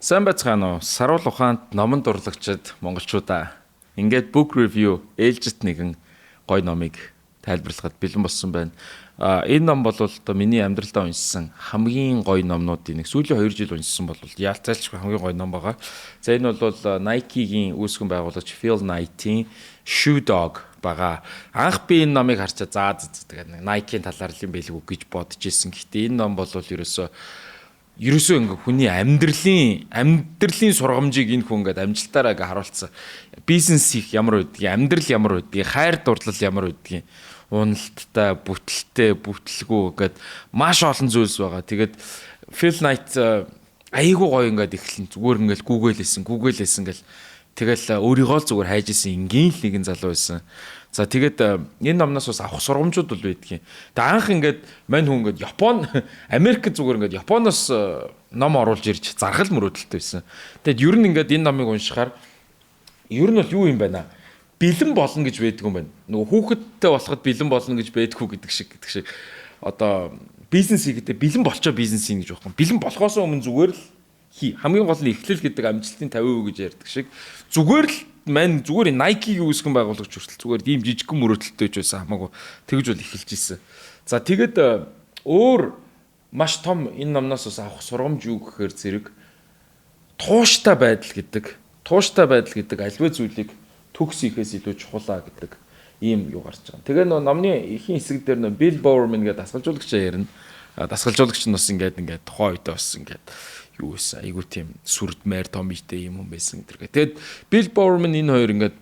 Сайн байцгаана уу? Саруул ухаанд номон дурлагчид монголчуудаа ингээд book review ээлжит нэгэн гоё номыг тайлбарлахад бэлэн болсон байна. Энэ ном бол одоо миний амьдралдаа уншсан хамгийн гоё номнуудын нэг. Сүүлийн 2 жил уншсан бол яалтчгүй хамгийн гоё ном байгаа. За энэ бол Nike-гийн үүсгэн байгуулагч Phil Knight-ийн Shoe Dog байгаа. Анх би энэ номыг харчаа тэгээд Nike-ийн талаар л юм байлгүй гэж бодож ирсэн. Гэхдээ энэ ном бол ерөөсөө ингээ хүний амьдралын сургамжийг энэ хүн ингээд амжилтаараа ингээ харуулсан. Бизнес хийх ямар байдгийг, амьдрал ямар байдгийг, хайр дурлал ямар байдгийг, уналттай, бүтлгүй ингээд маш олон зүйлс байгаа. Тэгээд Phil Knight айгүй гоё ингээд эхлэн зүгээр ингээд гүүгэлсэн гэл тэгэл өөрийгөө л зүгээр хайж исэн энгийн л нэгэн залуу байсан. За тэгээд энэ номноос бас авах сургамжууд бол байдгийн. Тэгээд анх ингээд мань хүн ингээд Америк зүгээр ингээд Японоос ном оруулж ирж зархал мөрөөдөлтөй байсан. Тэгээд ер нь ингээд энэ номыг уншихаар ер нь бол юу юм байна? Бэлэн болно гэж байдгүй юм байна. Нөгөө хүүхэдтэй болоход бэлэн болно гэж байдгүй гэдэг шиг одоо бизнес хийхдээ бэлэн болчоо бизнес хийнэ гэж байхгүй. Бэлэн болохоос өмнө зүгээр л хамгийн гол нь эхлэл гэдэг амжилтын 50% гэж ярьдаг шиг зүгээр л зүгээр Nike-гийн үүсгэн байгуулагч хүртэл зүгээр ийм жижигхэн мөрөөдөлтөй ч байсан хамаагүй тэгж бол эхэлж ирсэн. За тэгээд өөр маш том энэ номноос бас авах сургамж юу гэхээр зэрэг тууштай байдал гэдэг аливаа зүйлийг төгс хийхээс илүү чухалаа гэдэг ийм юу гарч байгаа. Тэгээ номны ихэнх хэсэг дээр Bill Bowerman гэдэг дасгалжуулагчаа ярина. Дасгалжуулагч нь бас ингээд тухайн үедээ бас ингээд юу байсан айгуу тийм сүрдмээр том ихтэй юм байсан гэдэг. Тэгэд Bill Bowerman энэ хоёр ингээд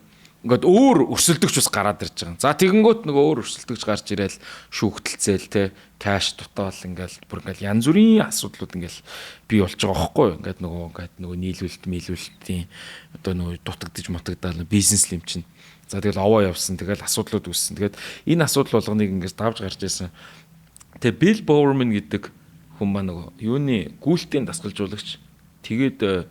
өөр өрсөлдөгч бас гараад ирж байгаа. За тэгэнгүүт нөгөө өөр өрсөлдөгч гарч ирээл шүүхтэлцээл те кэш дутаал бүр янз бүрийн асуудлууд бий болж байгаа байхгүй юу? Ингээд нөгөө нийлүүлэлтийн одоо нөгөө дутагдж мотогдаал бизнес лим чинь. За тэгэл овоо явсан. Тэгэл асуудлууд үүссэн. Тэгээд энэ асуудал болгоныг ингээд давж гарч ирсэн. Тэгээ Bill Bowerman гэдэг хүн маань нөгөө юуны гүйлтийн дасгалжуулагч. Тэгээд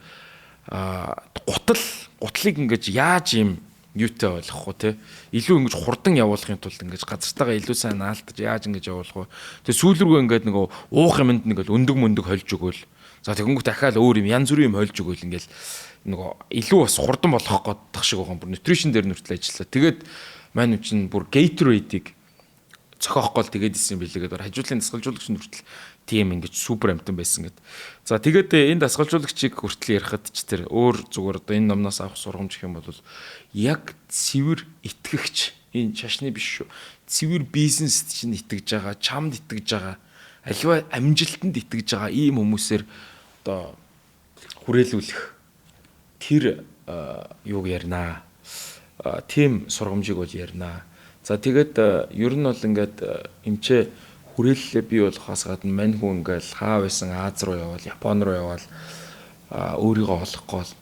гутлыг ингэж яаж юм юутай ойлгох вэ те? Илүү ингэж хурдан явуулахын тулд ингэж газартаагаа илүү сайн наалтаж яаж ингэж явуулах вэ? Тэгээ сүүл рүү ингээд нөгөө уух юмд өндөг хольж өгөөл. За тэгэнгүүт дахиад өөр юм янз бүрийн юм хольж өгөөл ингээл нөгөө илүү бас хурдан болох годох шиг байгаа юм. Бүр nutrition дээр нүртэл ажиллаа. Тэгээд маань чинь бүр Gatorade-ийг цохиох гол тэгээд исэн билээгээд хажуудлын дасгалжуулагч нүртэл тийм ингэж супер амтан байсан гэд. За тэгээд энэ дасгалжуулагчийг хүртэл ярихад ч тэр өөр зүгээр одоо энэ номноос авах сургамж гэх юм бол яг цэвэр итгэгч энэ шашны биш шүү. Цэвэр бизнест чинь итгэж байгаа, чамд итгэж байгаа, аливаа амжилтанд итгэж байгаа ийм хүмүүсээр одоо хүрээлүүлэх тэр юуг ярина. Тийм сургамжийг бол ярина. За тэгээд ер нь бол ингээд эмчээ хүрээлэлээ бий болохоос гадна мань хүн ингээл хаа байсан Аз руу явал, Япон руу явал өөрийгөө олохгүй бол.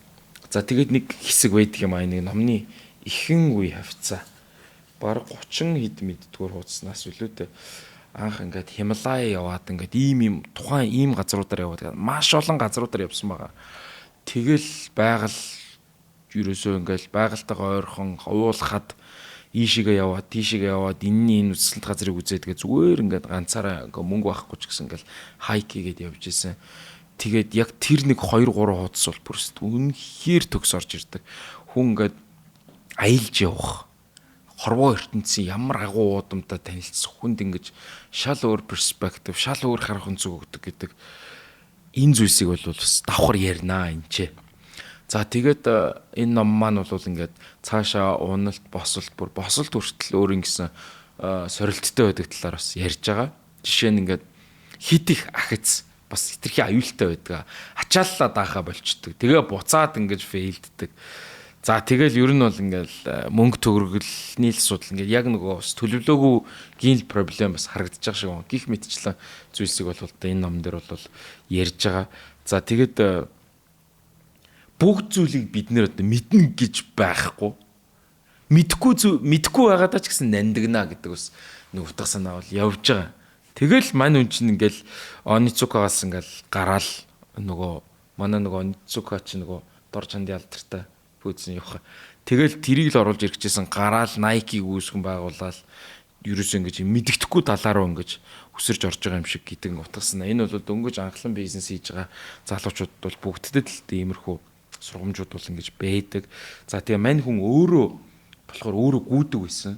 За тэгээд нэг хэсэг байдаг юм аа нэг номны ихэнх үе хавцаа. Бараг 30 хэд мэддгүүр хуудснаас үлээдээ анх ингээд Хималай яваад ингээд тухайн ийм газруудаар яваад маш олон газруудаар явсан байгаа. Тэгэл байгаль ерөөсөө ингээл байгальтайгаа ойрхон уулахад ийшээгээ яваад тийшээгээ яваад энэ үсгэлт газрыг үзээд зүгээр ингээд ганцаараа ингээ мөнгө байхгүй ч гэсэн ингээл хайк хийгээд явж исэн. Тэгээд яг тэр нэг 2 3 хуудас бол бүрст үнэхээр төгс орж ирдэг. Хүн ингээд аялж явах хорвоо ертөнцийн ямар агуу уудамтай танилцсан хүнд ингэж шал өөр перспектив, шал өөр харах өнцөг өгдөг гэдэг энэ зүйлсийг бол бас давхар ярина энэ ч. За тэгээд энэ ном маань бол ингээд цаашаа уналт, босолт хүртэл өөр ингэсэн сорилттой байдаг талаар бас ярьж байгаа. Жишээ нь ингээд хит их ахиц бас хитрхи аюултай байдаг. Ачааллаа даахаа болчдөг. Тэгээ буцаад ингэж фейлддэг. За тэгэл ер нь бол ингээд мөнгө төгрөглөний асуудал ингээд яг нөгөө төлөвлөөгүй гин проблем бас харагдаж байгаа шиг байна. Гих мэтчлэн зүйлсийг бол энэ ном дээр бол ярьж байгаа. За тэгээд бүгд зүйлийг бид нэр одоо мэднэ гэж байхгүй. Мэдхгүй байгаадаа ч гэсэн нандинаа гэдэг бас нэг утга санаа бол явж байгаа. Тэгэл мань үн чинь ингээл Оницукагаас ингээл гараал манай Оницука чи дор чанд ялтартай пүүцэн явах. Тэгэл тэрийг л оруулж ирэхжсэн гараал Nike-г үүсгэн байгуулаад ерөөсөө ингэж мэддэхгүй талаа руу ингэж өсөрж орж байгаа юм шиг гэдэг утгасан. Энэ бол дөнгөж анхлан бизнес хийж байгаа залуучууд бол бүгддэд л иймэрхүү сургамжууд бол ингэж байдаг. За тэгээ мань хүн өөрөө болохоор өөрөө гүйдэг байсан.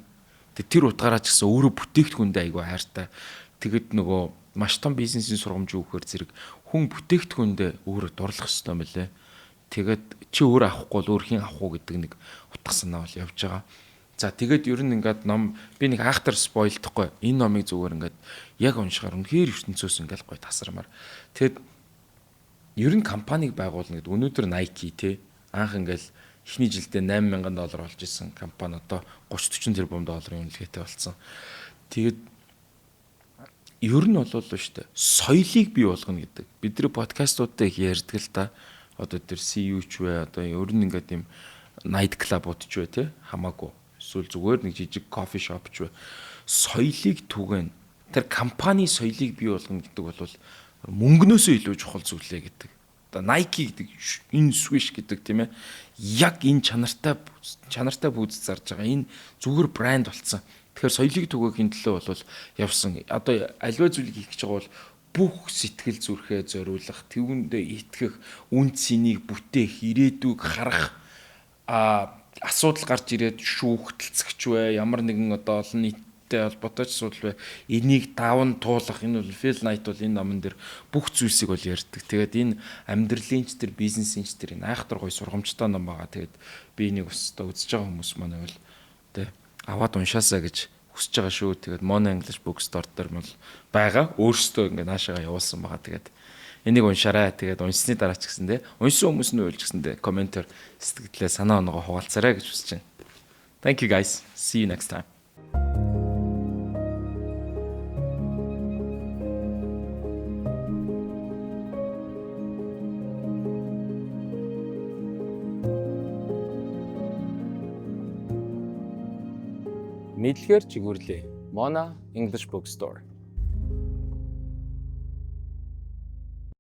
Тэгээ тэр утгаараа ч гэсэн өөрөө бүтээгдэхүүндээ айгүй хайртай. Тэгэд нөгөө маш том бизнесийн сургамж өгөхөр зэрэг хүн бүтээгдэхүүндээ өөрөө дурлах ёстой юм лээ. Тэгээд чи өөрөө авахгүй бол өөр хин авах уу гэдэг нэг утга санаа бол явж байгаа. За тэгээд ер нь ингээд ном би нэг хаахтар спойлдохгүй. Энэ номыг зүгээр ингээд яг уншихаар үнэхээр ертөнцөөс ингээд гоё тасармаар. Тэгэд ер нь компанийг байгуулна гэдэг өнөөдөр Nike те анх ингээд эхний жилдээ $8,000 болж исэн компани одоо 30-40 тэрбум долларын үнэлгээтэй болсон. Тэгээд ер нь болов л шүү дээ. Соёлыг бий болгоно гэдэг. Бидний подкастуудаа их ярьдаг л та. Одоо тэр CU ч вэ одоо ер нь ингээд юм night club-ууд ч вэ те хамаагүй. Эсвэл зүгээр нэг жижиг кофе шоп ч вэ. Соёлыг түгэн тэр компани соёлыг бий болгоно гэдэг бол мөнгнөөсөө илүү чухал зүйлээ гэдэг. Одоо Nike гэдэг энэ Swish гэдэг тийм ээ. Яг энэ чанартай бүүз зарж байгаа. Энэ зүгээр брэнд болсон. Тэгэхээр соёлыг түгээхийн төлөө бол явсан. Одоо аливаа зүйлийг хийх гэж байгаа бол бүх сэтгэл зүрхээ зориулах, тэвэндээ итгэх, үн цэнийг бүтээх, ирээдүйг харах, асуудал гарч ирээд шүүхтэлцэгч вэ, ямар нэгэн одоо олон нийттэй холбоотой ч асуудал вэ, энийг даван туулах, энэ бол Phil Knight бол энэ номон дээр бүх зүйлсийг бол ярьдаг. Тэгээд энэ амьдралын ч тэр бизнесийн ч тэр энэ айхтар гоё сургамжтай ном байгаа. Тэгээд би энийг бас одоо үзэж байгаа хүмүүс маань бол тэ аваад уншаасаа гэж хүсэж байгаа шүү. Тэгээд Mono English Bookstore дээр бол байгаа. Өөрөөсөө ингээд наашаага явуулсан байгаа. Тэгээд энийг уншаарай. Тэгээд уншсны дараа ч гэсэн те уншсан хүмүүс нь уйлж гэсэндээ комментээр сэтгэлдээ санаа оноогоо хуваалцаарай гэж хүсэж байна. Thank you guys. See you next time. Мэдлэгээр чигүүрлээ. Mono English Bookstore